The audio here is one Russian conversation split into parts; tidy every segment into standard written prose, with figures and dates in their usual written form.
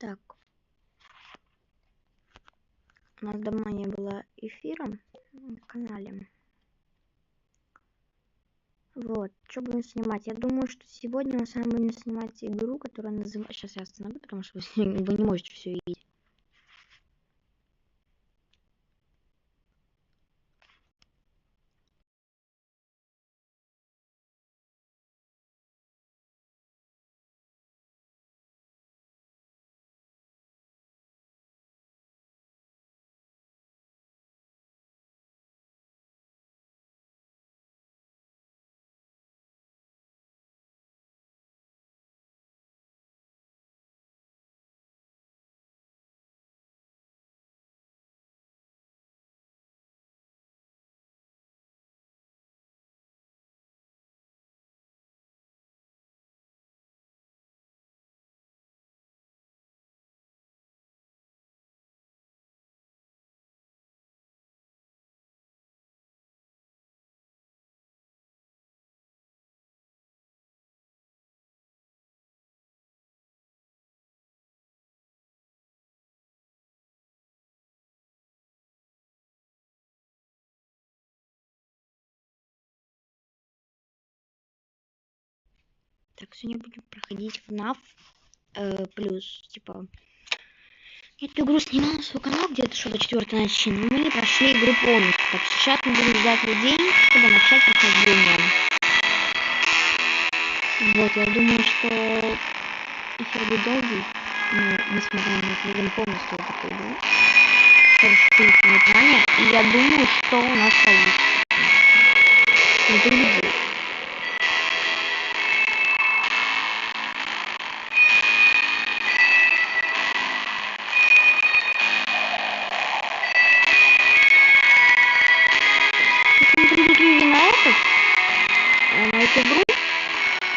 Так, у нас давно не было эфира на канале. Вот, что будем снимать? Я думаю, что сегодня мы с вами будем снимать игру, которая называется... Сейчас я остановлю, потому что вы не можете все видеть. Так, сегодня будем проходить FNAF плюс, типа... Эту игру снимала на свой канал где-то что-то 4 начало, но мы не прошли игру полностью. Так, сейчас мы будем ждать людей, чтобы начать прохождение. Вот, я думаю, что эфир будет долгий, но несмотря на это, мы будем полностью эту игру. 44 минут, и я думаю, что у нас получится. Это людей. Если мы перейдем на эту игру,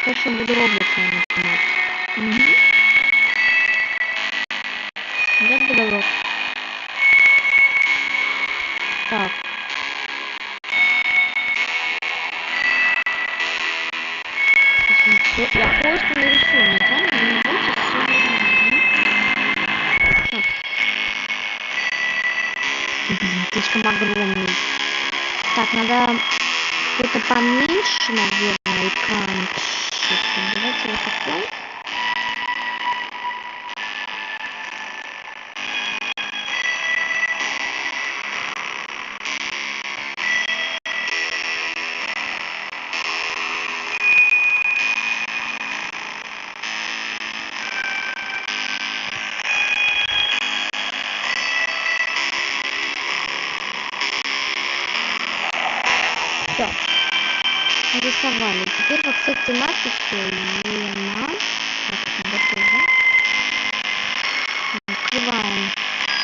конечно, буду Roblox, наверное, снимать. Я договор. Так. Я просто нарисую, да? Не бойтесь, все нормально. Так. Слишком огромный. Так, надо что-то поменьше, наверное, экранчик. Давайте вот такой. Все. Нарисовали. Теперь во всех тематике Лена. Открываем.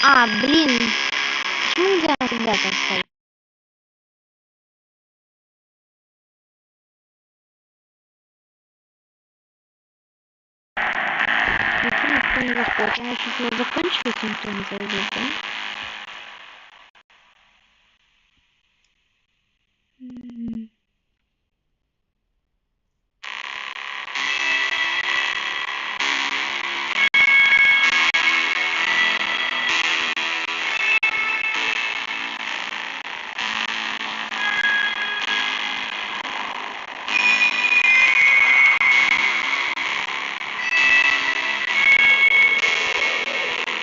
А, блин. Почему нельзя ребята оставить? Никто не захочет. Я чуть его заканчивать, никто не зайдет, да?